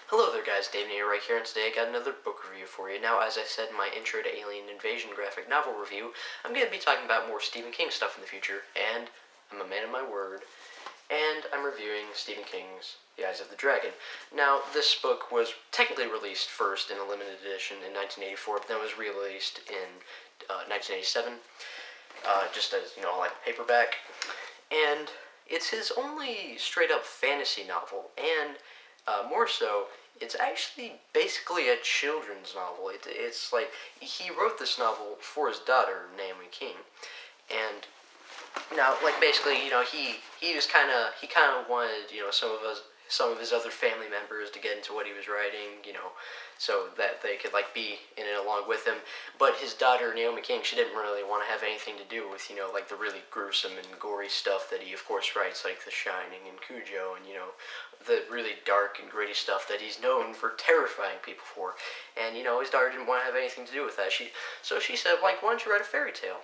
Hello there guys, Davinator right here, and today I got another book review for you. Now, as I said in my intro to Alien Invasion graphic novel review, I'm going to be talking about more Stephen King stuff in the future, and I'm a man of my word, and I'm reviewing Stephen King's The Eyes of the Dragon. Now, this book was technically released first in a limited edition in 1984, but then was re-released in 1987, just as, like a paperback, and it's his only straight-up fantasy novel, and more so, it's actually basically a children's novel. It's like he wrote this novel for his daughter, Naomi King, and now, like, basically, he kind of wanted, some of his other family members to get into what he was writing, so that they could like be in it along with him. But his daughter, Naomi King, she didn't really want to have anything to do with, like the really gruesome and gory stuff that he, of course, writes, like The Shining and Cujo, and the really dark and gritty stuff that he's known for terrifying people for. And his daughter didn't want to have anything to do with that. So she said, like, why don't you write a fairy tale?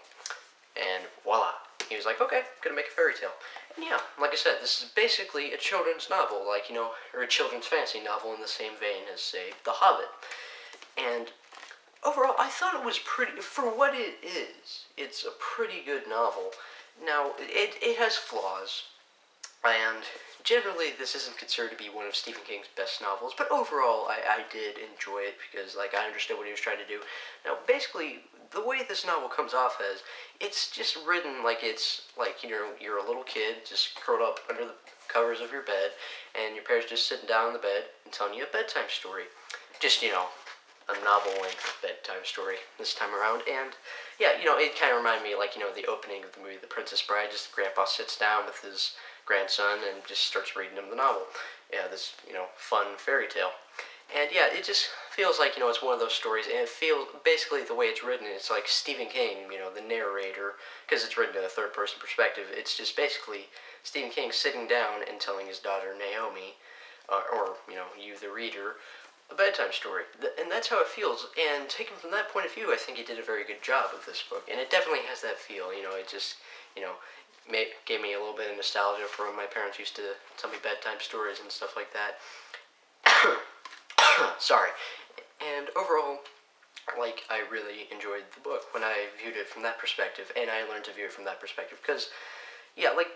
And voila. He was like, okay, gonna make a fairy tale. And yeah, like I said, this is basically a children's novel, or a children's fantasy novel in the same vein as, say, The Hobbit. And overall, I thought it was pretty, for what it is, it's a pretty good novel. Now, it has flaws, and generally this isn't considered to be one of Stephen King's best novels, but overall I did enjoy it because, like, I understood what he was trying to do. Now, basically, the way this novel comes off as, it's just written like it's like you're a little kid just curled up under the covers of your bed, and your parents just sitting down in the bed and telling you a bedtime story. Just, a novel-length bedtime story this time around. And yeah, it kind of reminded me, like, the opening of the movie The Princess Bride. Just grandpa sits down with his grandson and just starts reading him the novel. Yeah, this, fun fairy tale. And yeah, it just feels like, it's one of those stories, and it feels, basically the way it's written, it's like Stephen King, the narrator, because it's written in a third-person perspective. It's just basically Stephen King sitting down and telling his daughter Naomi, or, you the reader, a bedtime story. And that's how it feels. And taken from that point of view, I think he did a very good job of this book. And it definitely has that feel, it just, gave me a little bit of nostalgia for when my parents used to tell me bedtime stories and stuff like that. Sorry. And overall, like, I really enjoyed the book when I viewed it from that perspective, and I learned to view it from that perspective, because, yeah, like,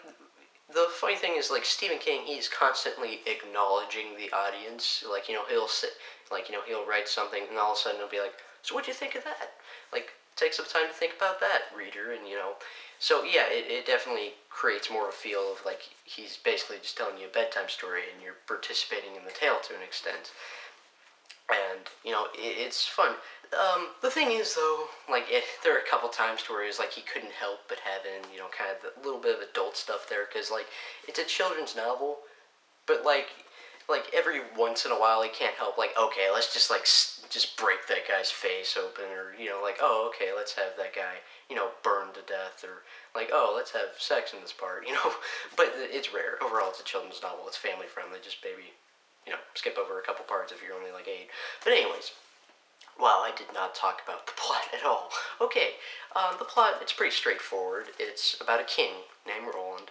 the funny thing is, like, Stephen King, he's constantly acknowledging the audience. Like, he'll sit, like, he'll write something, and all of a sudden he'll be like, so what'd you think of that? Like, take some time to think about that, reader, and, so, yeah, it definitely creates more of a feel of, like, he's basically just telling you a bedtime story, and you're participating in the tale to an extent. And, it's fun. The thing is, though, like, there are a couple times where it was like he couldn't help but having, kind of the little bit of adult stuff there, because, like, it's a children's novel, but, like, every once in a while he can't help, like, okay, let's just, like, just break that guy's face open, or, like, oh, okay, let's have that guy, burned to death, or, like, oh, let's have sex in this part, but it's rare. Overall, it's a children's novel, it's family friendly, just maybe, skip over a couple parts if you're only like 8. But anyways, wow, I did not talk about the plot at all. Okay, the plot, it's pretty straightforward. It's about a king named Roland,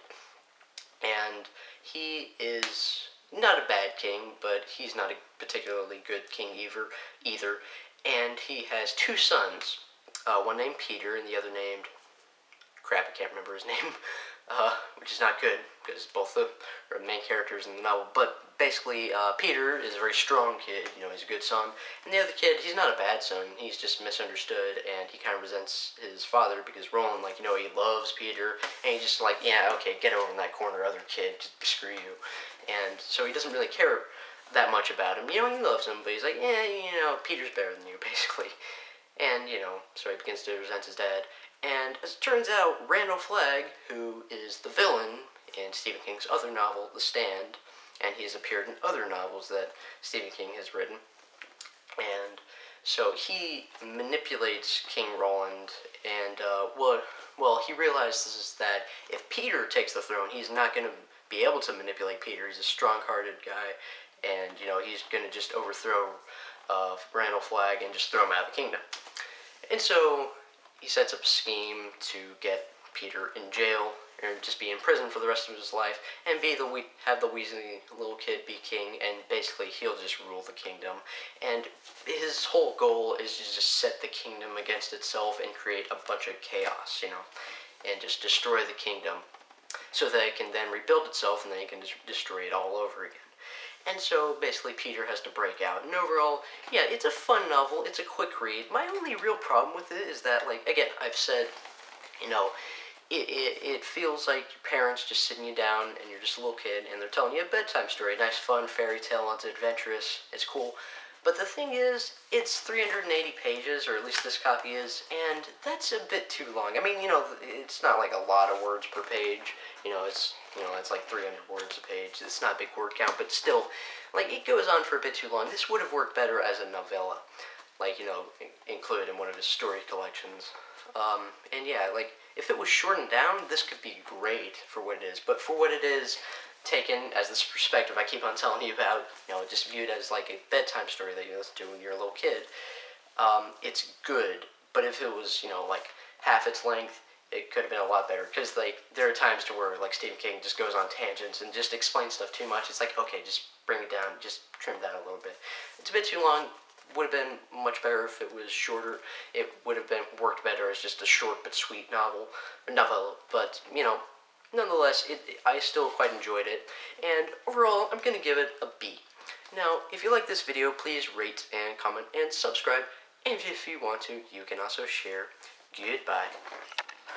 and he is not a bad king, but he's not a particularly good king either. And he has 2 sons, one named Peter and the other named, crap, I can't remember his name, which is not good, because both the main characters in the novel. But basically, Peter is a very strong kid, he's a good son, and the other kid, he's not a bad son, he's just misunderstood, and he kind of resents his father, because Roland, like, he loves Peter, and he's just like, yeah, okay, get over in that corner, other kid, just screw you. And so he doesn't really care that much about him. He loves him, but he's like, yeah, Peter's better than you, basically. And, so he begins to resent his dad. And as it turns out, Randall Flagg, who is the villain in Stephen King's other novel, The Stand, and he has appeared in other novels that Stephen King has written, and so he manipulates King Roland, and, well, he realizes that if Peter takes the throne, he's not going to be able to manipulate Peter. He's a strong-hearted guy, and, he's going to just overthrow Randall Flagg and just throw him out of the kingdom. And so he sets up a scheme to get Peter in jail or just be in prison for the rest of his life, and have the Weasley little kid be king, and basically he'll just rule the kingdom. And his whole goal is to just set the kingdom against itself and create a bunch of chaos, and just destroy the kingdom so that it can then rebuild itself, and then he can destroy it all over again. And so basically Peter has to break out. And overall, yeah, it's a fun novel. It's a quick read. My only real problem with it is that, like, again, I've said, it feels like your parents just sitting you down and you're just a little kid and they're telling you a bedtime story. Nice, fun fairy tale. It's adventurous. It's cool. But the thing is, it's 380 pages, or at least this copy is, and that's a bit too long. I mean, it's not like a lot of words per page. It's like 300 words a page. It's not a big word count, but still, like, it goes on for a bit too long. This would have worked better as a novella, like, included in one of his story collections. And yeah, like, if it was shortened down, this could be great for what it is. But for what it is, taken as this perspective I keep on telling you about, just viewed as like a bedtime story that you listen to when you're a little kid, it's good. But if it was, like half its length, it could have been a lot better. Because, like, there are times to where, like, Stephen King just goes on tangents and just explains stuff too much. It's like, okay, just bring it down, just trim that a little bit. It's a bit too long. Would have been much better if it was shorter. It would have worked better as just a short but sweet novella. But, nonetheless, I still quite enjoyed it. And overall, I'm going to give it a B. Now, if you like this video, please rate and comment and subscribe. And if you want to, you can also share. Goodbye.